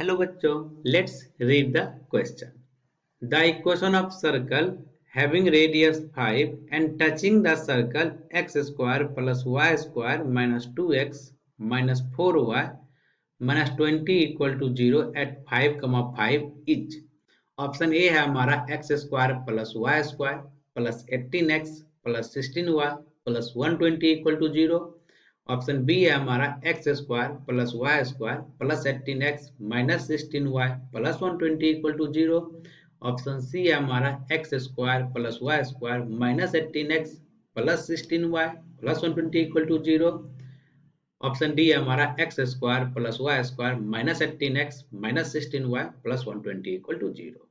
Hello bachcho, let's read the question. The equation of circle having radius 5 and touching the circle x square plus y square minus 2x minus 4y minus 20 equal to 0 at 5, 5 each. Option A है हमारा x square plus Y square plus 18x plus 16y plus 120 equal to 0। Option B है हमारा x square plus Y square plus 18x minus 16y plus 120 equal to 0। Option C है हमारा x square plus Y square minus 18x plus 16y plus 120 equal to 0। Option D है हमारा x square plus Y square minus 18x minus 16y plus 120 equal to 0।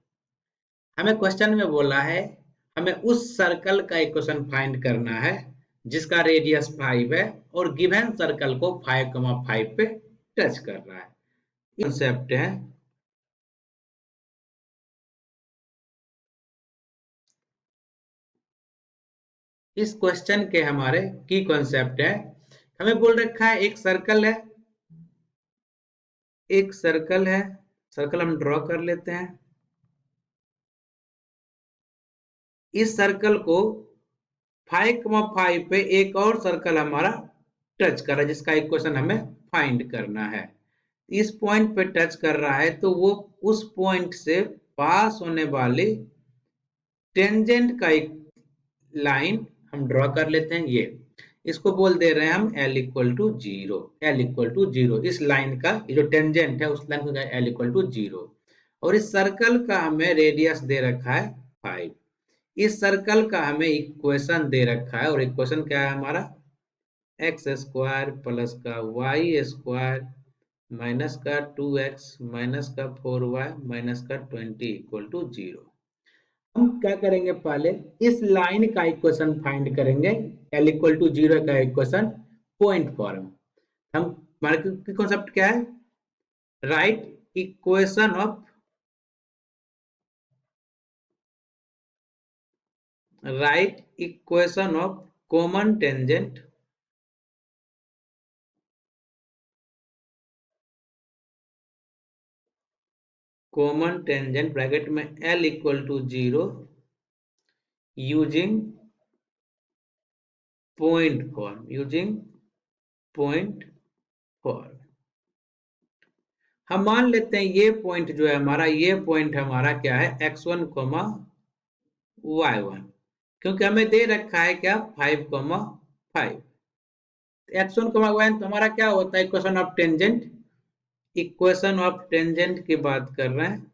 हमें question में बोला है हमें उस सर्कल का इक्वेशन फाइंड करना है जिसका रेडियस 5 है और गिवन सर्कल को 5, 5 पे टच कर रहा है। कॉन्सेप्ट है इस क्वेश्चन के हमारे की कॉन्सेप्ट है। हमें बोल रखा है एक सर्कल है, एक सर्कल है, सर्कल हम ड्रॉ कर लेते हैं। इस सर्कल को 5, 5 पे एक और सर्कल हमारा टच कर रहा है जिसका इक्वेशन हमें फाइंड करना है। इस पॉइंट पे टच कर रहा है तो वो उस पॉइंट से पास होने वाली टेंजेंट का एक लाइन हम ड्रॉ कर लेते हैं। ये इसको बोल दे रहे हैं हम L equal to 0, L equal to 0। इस लाइन का ये जो टेंजेंट है उस लाइन को L इक्वल टू 0 और इस सर्कल का हमें रेडियस दे रखा है 5। इस सर्कल का हमें इक्वेशन दे रखा है और इक्वेशन क्या है हमारा एक्स स्क्वायर प्लस का वाई स्क्वायर माइनस का 2x माइनस का 4y माइनस का 20 इक्वल टू 0। हम क्या करेंगे पहले इस लाइन का इक्वेशन फाइंड करेंगे। L इक्वल टू 0 का इक्वेशन पॉइंट फॉर्म। हम हमारे कॉन्सेप्ट क्या है write equation of write equation of common tangent bracket में L equal to 0 using point form. हम मान लेते हैं ये पॉइंट जो है हमारा, ये पॉइंट हमारा क्या है x1, y1, क्योंकि हमें दे रखा है क्या 5, 5। x1, y1 तो हमारा क्या होता है equation of tangent, equation of tangent की बात कर रहे हैं।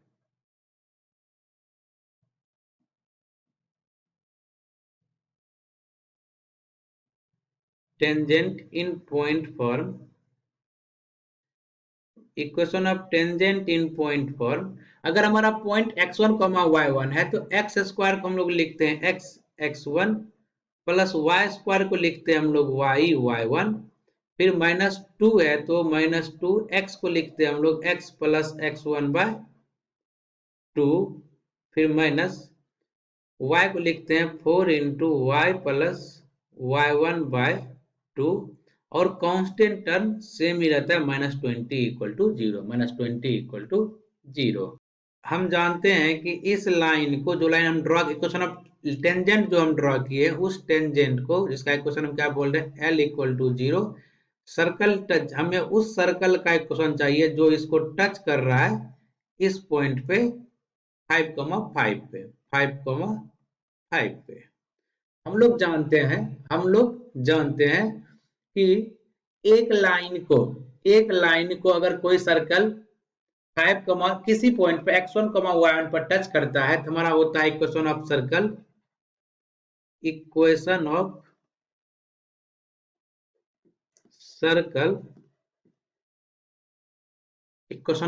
Tangent in point form, equation of tangent in point form. अगर हमारा पॉइंट x1, y1 है तो x स्क्वायर को हम लोग लिखते हैं x1 प्लस y स्क्वायर को लिखते हैं हम लोग y1। फिर -2 है तो -2 x को लिखते हैं हम लोग x प्लस x1 बाय 2। फिर माइनस y को लिखते हैं 4 into y plus y1 bye 2 और कांस्टेंट टर्म सेम ही रहता है -20 इक्वल टू 0, -20 इक्वल टू 0। हम जानते हैं कि इस लाइन को, जो लाइन हम ड्रॉ, इक्वेशन ऑफ टेंजेंट जो हम ड्रॉ किए उस टेंजेंट को जिसका इक्वेशन हम क्या बोल रहे हैं L equal to 0 circle touch, हमें उस सर्कल का इक्वेशन चाहिए जो इसको टच कर रहा है इस पॉइंट पे 5, 5 पे 5, 5 पे। हम लोग जानते हैं कि एक लाइन को अगर कोई सर्कल 5, किसी पॉइंट पे x1, y1 पर टच करता है तो हमारा होता है equation of circle, equation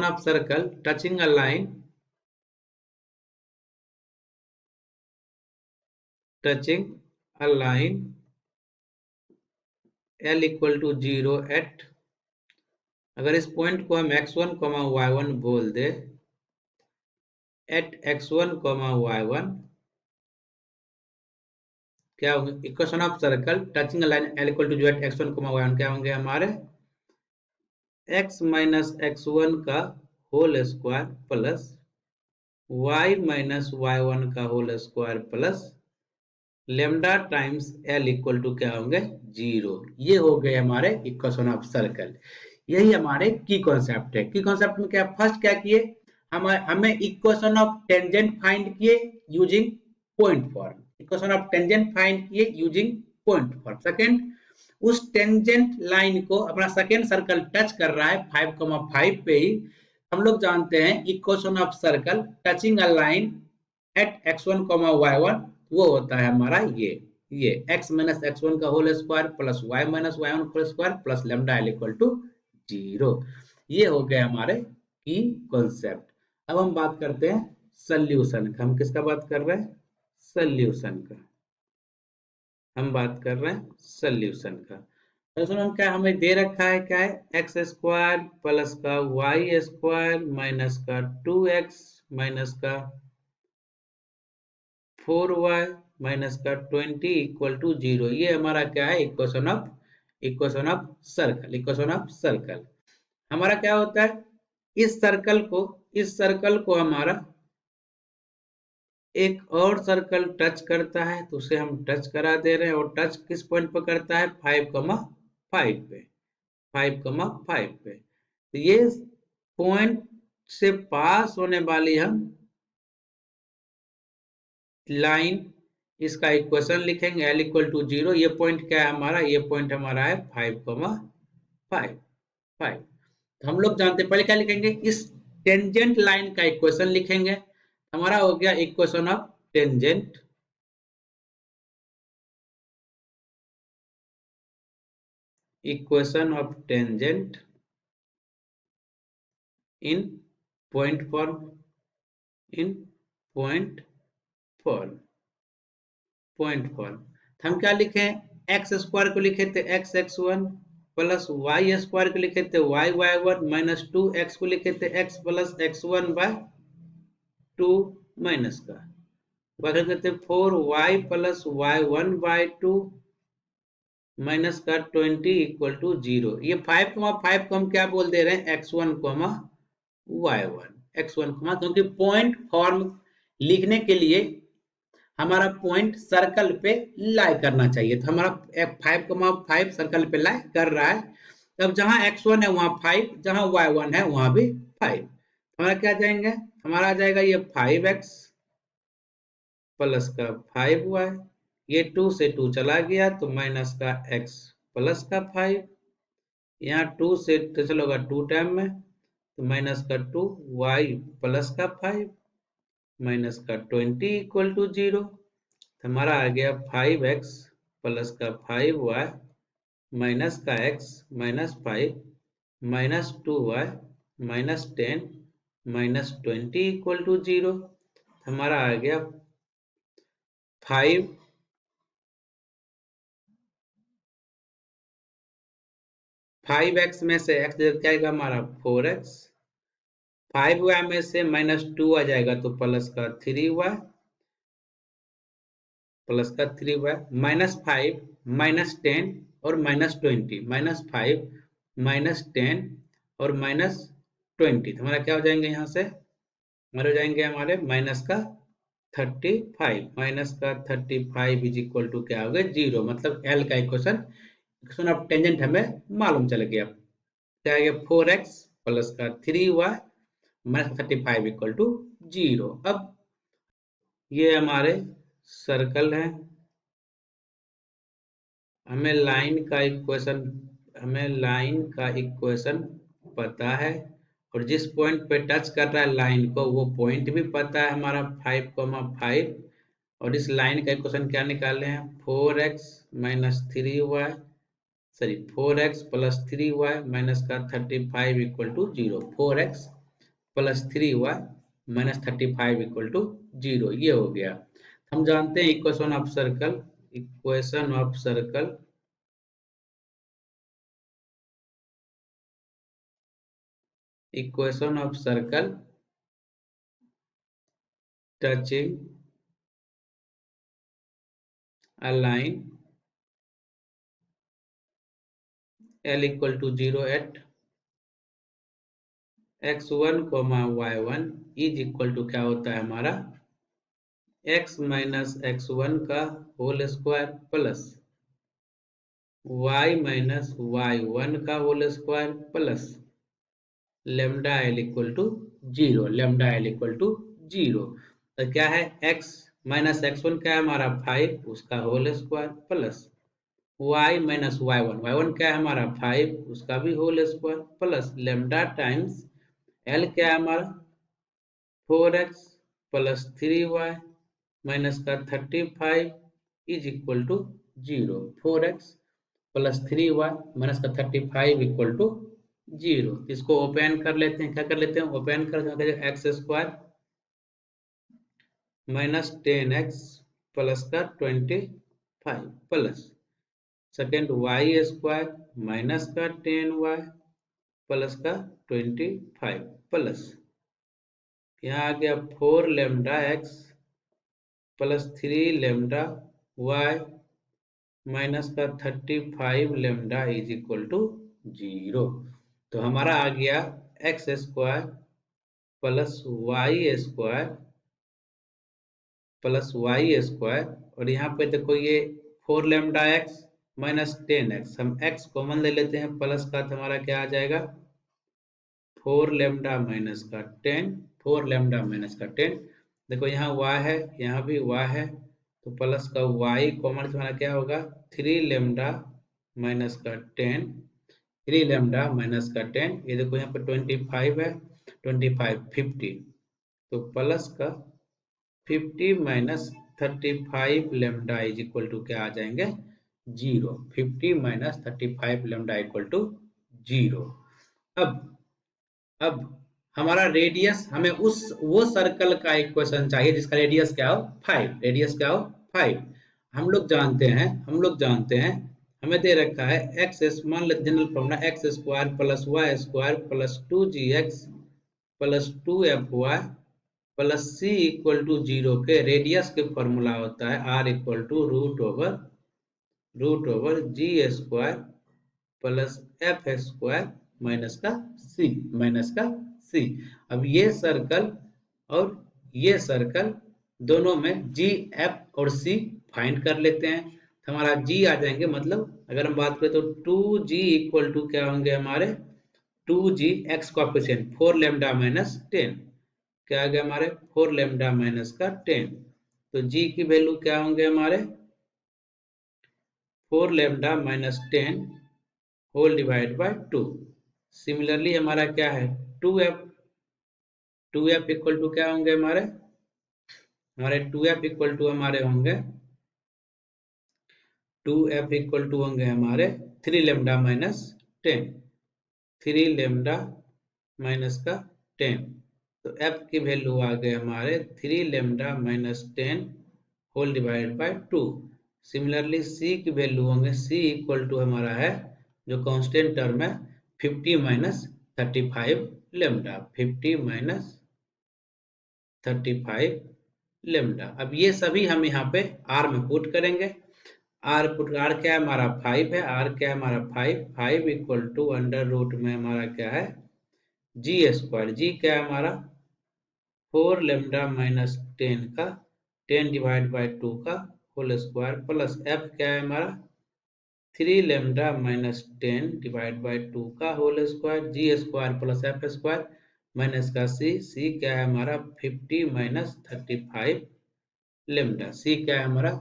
of circle touching a line L equal to 0 at, अगर इस पॉइंट को हम x1, y1 बोल दे, एट x1, y1 क्या होंगे equation of circle touching line L equal to 0 at x1, y1 क्या होंगे हमारे x माइनस x1 का whole square plus y minus y1 का whole square plus lambda times L equal to क्या होंगे 0। ये हो गए हमारे इक्वेशन ऑफ सर्कल। यही हमारे की कॉन्सेप्ट है। की कॉन्सेप्ट में क्या फर्स्ट क्या किए, हमें इक्वेशन ऑफ टेंजेंट फाइंड किए using point form. Equation of tangent find किए यूजिंग पॉइंट फॉर्म। सेकंड, उस टेंजेंट लाइन को अपना सेकंड सर्कल टच कर रहा है 5,5 पे ही। हम लोग जानते हैं equation of circle touching a line at x1 y1 वो होता है हमारा ये x माइनस x1 का whole square plus y minus y1 whole square plus lambda L equal to 0। ये हो गया हमारे की कॉन्सेप्ट। अब हम बात करते हैं सॉल्यूशन का। हम किसका बात कर रहे हैं, सॉल्यूशन का। हम बात कर रहे हैं सॉल्यूशन का। सॉल्यूशन क्या हमें दे रखा है, क्या है, एक्स स्क्वायर प्लस का वाई स्क्वायर माइनस का 2x माइनस का 4y माइनस का 20 इक्वल टू 0। ये हमारा क्या है, equation of circle. Equation of circle हमारा क्या होता है, इस सर्कल को हमारा एक और सर्कल टच करता है तो उसे हम टच करा दे रहे हैं। और टच किस पॉइंट पर करता है, 5,5 पे। 5,5 पे तो ये पॉइंट से पास होने वाली हम लाइन, इसका इक्वेशन लिखेंगे एल इक्वल टू 0। ये पॉइंट क्या है हमारा, ये पॉइंट हमारा है 5,5। तो हम लोग जानते हैं, पहले क्या लिखेंगे, इस टेंजेंट लाइन का इक्वेशन लिखेंगे। हमारा हो गया equation of tangent. Equation of tangent in point form. In point form. Point form हम क्या लिखे, एक्स स्क्वायर को लिखे थे x(x1) प्लस वाई स्क्वायर को लिखे थे y(y1) माइनस 2x को लिखे थे x plus x1 bye 2 minus का बदल देते 4y plus y1 bye 2 minus का 20 इक्वल टू 0। ये 5,5 को हम क्या बोल दे रहे हैं, x1 y1। x1 क्योंकि पॉइंट फॉर्म लिखने के लिए हमारा पॉइंट सर्कल पे लाई करना चाहिए। तो हमारा 5,5 सर्कल पे लाई कर रहा है। तब जहां x1 है वहां 5, जहां y1 है वहां भी 5। हमारा क्या जाएंगे, हमारा आ जाएगा ये 5x प्लस का 5y। ये 2 से 2 चला गया तो माइनस का x प्लस का 5। यहाँ 2 से तो चलोगा 2 टाइम में तो माइनस का 2y प्लस का 5 माइनस का 20 इक्वल टू 0। हमारा आ गया 5x प्लस का 5y माइनस का x minus 5 minus 2y minus 10 minus 20 equal to 0। हमारा आ गया 5x में से x जाएगा हमारा 4x। 5y में से माइनस 2 आ जाएगा तो प्लस का 3y प्लस का 3y माइनस 5 माइनस 10 और माइनस 20 माइनस 5 माइनस 10 और माइनस 20। तो हमारा क्या हो जाएंगे, यहाँ से हमारे हो जाएंगे हमारे माइनस का 35। माइनस का 35 इज इक्वल टू क्या हो गया 0। मतलब एल का इक्वेशन ऑफ टेंजेंट हमें मालूम चल गया। क्या आ गया 4x प्लस का 3y माइनस 35 इक्वल टू 0। अब ये हमारे सर्कल है। हमें लाइन का इक्वेशन पता है और जिस पॉइंट पे टच कर रहा है लाइन को वो पॉइंट भी पता है हमारा 5,5। और इस लाइन का इक्वेशन क्या निकाले हैं, 4x minus 3y, sorry 4x plus 3y minus का 35 equal to 0। 4x plus 3y minus 35 equal to 0। ये हो गया। हम जानते हैं equation of circle. Equation of circle equation of circle touching a line L equal to 0 at x1 comma y1 is equal to क्या होता है हमारा x माइनस x1 का whole square plus y minus y1 का whole square plus lambda L equal to zero, lambda L equal to zero. तो क्या है x minus x1 क्या है हमारा 5 उसका whole square plus y minus y1, y1 क्या है हमारा 5 उसका भी whole square plus lambda times L क्या है हमारा 4x प्लस 3y माइनस का 35 is equal to zero. 4x plus 3y minus का 35 इक्वल टू जीरो। इसको ओपन कर लेते हैं, क्या कर लेते हैं ओपन कर x square minus 10x plus का 25 plus second y square minus का 10y प्लस का 25 प्लस यहाँ आ गया 4 lambda x plus 3 lambda y minus का 35 lambda is equal to zero. तो हमारा आ गया x square plus Y square plus Y square और यहाँ पे देखो ये 4 लेमडा एक्स माइनस 10x, हम x कॉमन ले लेते हैं प्लस का तो हमारा क्या आ जाएगा 4 लेमडा माइनस का 10, 4 लेमडा माइनस का 10। देखो यहाँ y है यहाँ भी y है तो प्लस का y कॉमन से हमारा क्या होगा 3 लेमडा माइनस का 10, 3 लेमडा माइनस का 10। ये देखो यहाँ पे 25 है 25 50 तो प्लस का 50 minus 35 lambda is equal to क्या आ जाएंगे zero. 50 minus 35 lambda equal to zero. अब हमारा रेडियस, हमें उस वो सर्कल का इक्वेशन चाहिए जिसका रेडियस क्या हो 5, रेडियस क्या हो 5। हम लोग जानते हैं हमें दे रखा है एक्स, मान लेते general formula X square plus Y square plus 2gx plus 2fy plus C equal to zero के रेडियस के फॉर्मूला होता है R equal to root over G square plus F square minus का सी। अब ये circle और ये circle दोनों में जी एफ और सी फाइंड कर लेते हैं तो हमारा जी आ जाएंगे। मतलब अगर हम बात करें तो 2g इक्वल टू क्या होंगे हमारे 2g x coefficient 4 lambda minus 10 क्या आ गया हमारे 4 लेमडा माइनस का 10। तो g की वैल्यू क्या होंगे हमारे 4 lambda minus 10 whole divide by 2। Similarly हमारा क्या है 2f, 2f इक्वल टू क्या होंगे हमारे 2f इक्वल टू हमारे होंगे 2f इक्वल टू होंगे हमारे 3 लेमडा माइनस 10, 3 लेमडा माइनस का 10। तो f की वैल्यू आ गए हमारे 3 lambda minus 10 whole divide by 2। Similarly c की वैल्यू होंगे c इक्वल टू हमारा है जो कांस्टेंट टर्म है 50 माइनस 35 लेमडा, 50 माइनस 35 लेमडा। अब ये सभी हम यहाँ पे r में पुट करेंगे। r क्या है हमारा 5 है, r क्या है हमारा 5 इक्वल टू अंडर रूट में हमारा क्या है जी स्क्वायर, जी क्या है हमारा 4 लेमडा माइनस 10 का 10 डिवाइड बाई 2 का होल स्क्वायर प्लस f क्या है हमारा 3 लेमडा माइनस 10 डिवाइड बाई 2 का whole square, G square plus F square minus का सी क्या है हमारा 50 माइनस 35 लेमडा, सी क्या है हमारा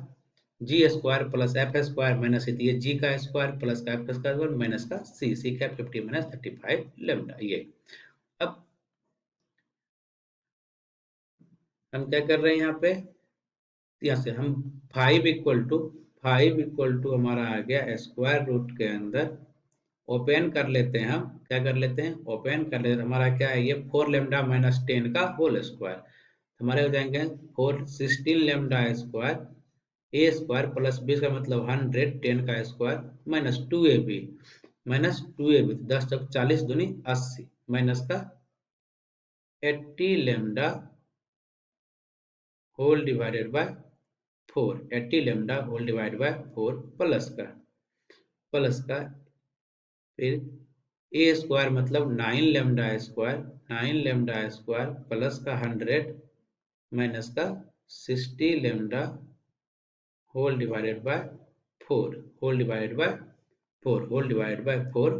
G square plus F square minus ये जी का स्क्वायर प्लस का एफ स्क्वायर माइनस का सी क्या 50 माइनस 35 लेमडा। ये अब हम क्या कर रहे हैं यहाँ पे, यहाँ से हम 5 इक्वल टू हमारा आ गया स्क्वायर रूट के अंदर ओपन कर लेते हैं। हम क्या कर लेते हैं ओपन कर लेते हैं। हमारा क्या है ये 4 लेमडा माइनस 10 का होल स्क्वायर हमारे हो जाएंगे 4 16 लेमडा स्क्वायर ए स्क्वायर प्लस बी का मतलब 100 10 का square minus 2ab minus 2ab 10 तक 40 दूनी 80 माइनस का 80 lambda whole divided by 4, 80 lambda whole divide by 4 plus का फिर ए स्क्वायर मतलब 9 lambda square, 9 lambda square plus का 100 माइनस का 60 lambda whole divided by 4, whole divided by 4, whole divided by 4,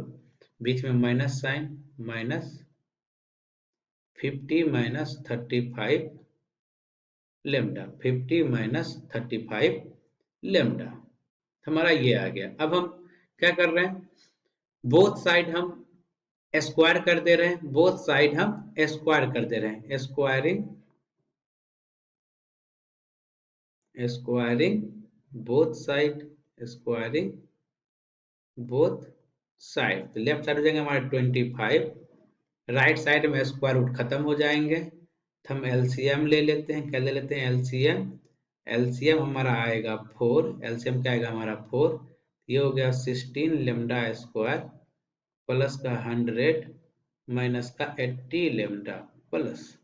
बीच में minus sign, minus 50 minus 35 lambda, 50 minus 35 lambda, हमारा ये आ गया। अब हम क्या कर रहे हैं, बोथ साइड हम स्क्वायर कर दे रहे हैं, बोथ साइड हम स्क्वायर कर दे रहे हैं, squaring, squaring both side, squaring both side. तो लेफ्ट साइड हो जाएंगे हमारे 25, राइट साइड में स्क्वायर रूट खत्म हो जाएंगे, तो हम एलसीएम ले लेते हैं। क्या ले लेते हैं, एलसीएम, एलसीएम हमारा आएगा 4, एलसीएम क्या आएगा हमारा 4, ये हो गया 16 लेमडा स्क्वायर प्लस का 100 माइनस का 80 lambda plus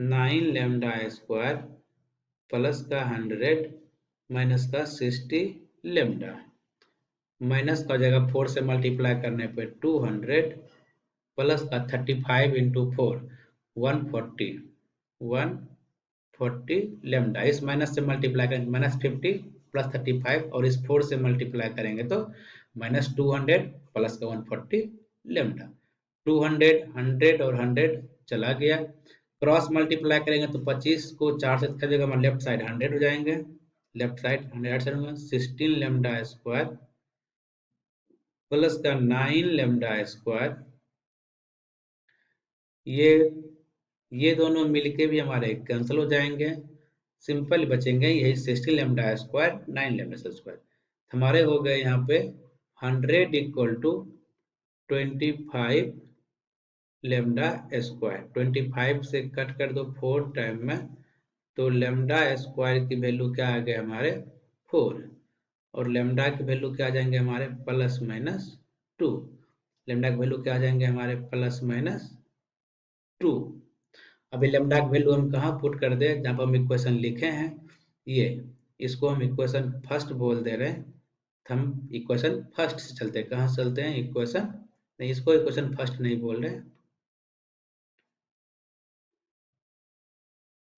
9 lambda square plus का 100 माइनस का 60 लेमडा, माइनस का हो जाएगा 4 से मल्टीप्लाई करने पे 200 प्लस का 35 इंटू 4 140, 140 लेमडा, इस माइनस से मल्टीप्लाई करेंगे माइनस 50 प्लस 35 और इस 4 से मल्टीप्लाई करेंगे तो माइनस 200 प्लस का 140 लेमडा, 200 100 और 100 चला गया, क्रॉस मल्टीप्लाई करेंगे तो 25 को 4 से कर देगा, लेफ्ट साइड 100 हो जाएंगे, लेफ्ट साइड 100 होगा, 16 लेमडा स्क्वायर प्लस का 9 लेमडा स्क्वायर, ये दोनों मिलके भी हमारे कैंसिल हो जाएंगे, सिंपल बचेंगे यही 16 लेमडा स्क्वायर 9 लेमडा स्क्वायर, हमारे हो गए यहाँ पे 100 इक्वल टू 25 लेमडा स्क्वायर, 25 से कट कर दो 4 टाइम में, तो लेमडा स्क्वायर की वैल्यू क्या आ गए हमारे 4, और लेमडा की वैल्यू क्या आ जाएंगे हमारे प्लस माइनस 2, लेमडा की वैल्यू क्या आ जाएंगे हमारे प्लस माइनस 2। अभी लेमडा की वैल्यू हम कहाँ पुट कर दे, जहाँ पर हम इक्वेशन लिखे हैं, ये इसको हम इक्वेशन फर्स्ट बोल दे रहे हैं, तो हम इक्वेशन फर्स्ट से चलते हैं, कहाँ से चलते हैं इक्वेशन, नहीं इसको इक्वेशन फर्स्ट नहीं बोल रहे,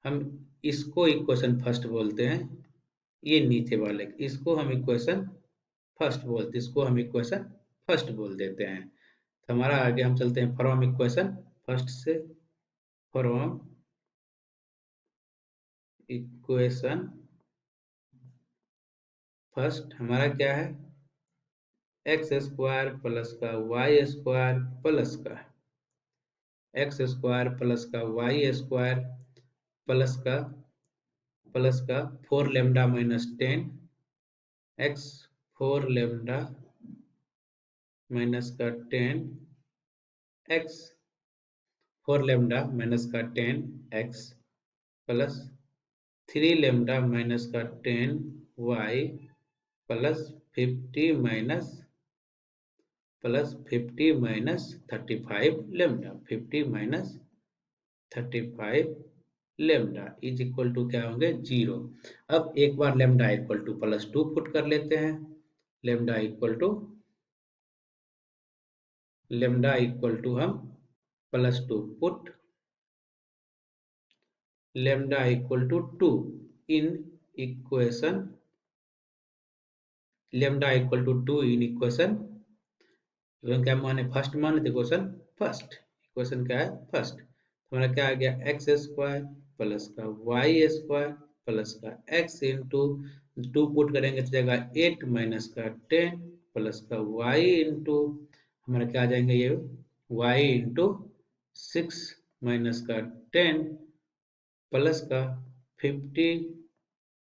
हम इसको इक्वेशन फर्स्ट बोलते हैं, ये नीचे वाले इसको हम इक्वेशन फर्स्ट बोलते, इसको हम इक्वेशन फर्स्ट बोल देते हैं, तो हमारा आगे हम चलते हैं फ्रॉम इक्वेशन फर्स्ट से, फ्रॉम इक्वेशन फर्स्ट हमारा क्या है, एक्स स्क्वायर प्लस का वाई स्क्वायर प्लस का एक्स स्क्वायर प्लस का वाई स्क्वायर प्लस का 4 lambda minus 10 x, 4 lambda minus का 10 एक्स, 4 लेमडा माइनस का 10 एक्स प्लस 3 लेमडा माइनस का 10 Y plus 50 minus 35 lambda, 50 minus 35 lambda is equal to क्या होंगे 0। अब एक बार lambda equal to plus 2 put कर लेते हैं, लेमडा इक्वल टू हम plus 2 put lambda equal to 2 in equation, lambda equal to 2 in equation, क्या माने फर्स्ट माने तो इक्वेशन फर्स्ट, इक्वेशन क्या है फर्स्ट, हमारा क्या आ गया एक्स स्क्वायर प्लस का वाई स्क्वायर प्लस का एक्स इंटू 2 पुट करेंगे तो जाएगा 8 माइनस का 10 प्लस का वाई इंटू हमारा क्या आ जाएंगे ये वाई इंटू 6 माइनस का 10 प्लस का 50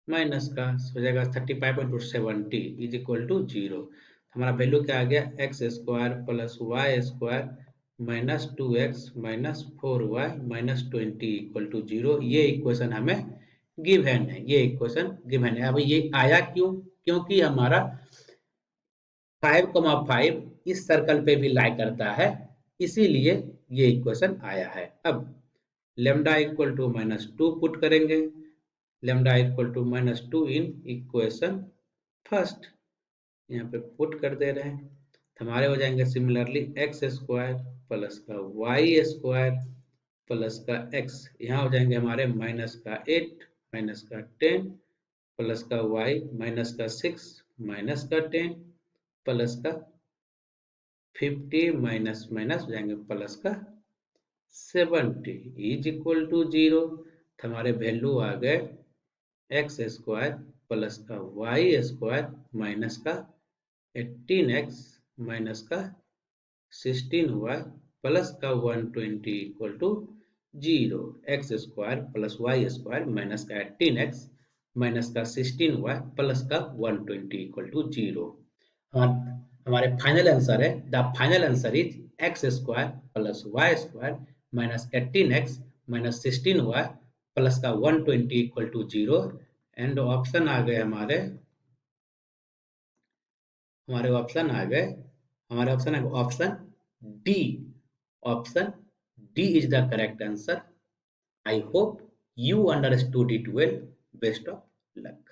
माइनस का हो जाएगा 35 इंटू 70 इज इक्वल टू 0। हमारा वैल्यू क्या आ गया x square plus Y square minus 2x minus 4y minus 20 equal to 0, ये इक्वेशन हमें गिवन है, ये इक्वेशन गिवन है। अब ये आया क्यों, क्योंकि हमारा 5,5 इस सर्कल पे भी लाई करता है, इसीलिए ये इक्वेशन आया है। अब lambda equal to minus 2 put करेंगे, lambda equal to minus 2 in equation first, यहाँ पे पुट कर दे रहे हैं, हमारे हो जाएंगे सिमिलरली एक्स स्क्वायर प्लस का वाई स्क्वायर प्लस का एक्स, यहाँ हो जाएंगे हमारे माइनस का 8 माइनस का 10 प्लस का वाई माइनस का 6 माइनस का 10 प्लस का 50 माइनस माइनस हो जाएंगे प्लस का 70 इज इक्वल टू 0। हमारे वैल्यू आ गए एक्स स्क्वायर प्लस का वाई स्क्वायर माइनस का 18x माइनस का 16y प्लस का 120 equal to 0। X square plus Y square minus का 18x माइनस का 16y प्लस का 120 इक्वल टू 0। हमारे फाइनल आंसर है, the final answer is x square plus Y square minus 18x minus 16y plus का 120 equal to 0। And option आ गए हमारे option आ गए, हमारे ऑप्शन है option D. Option D is the correct answer. I hope you understood it well. Best of luck.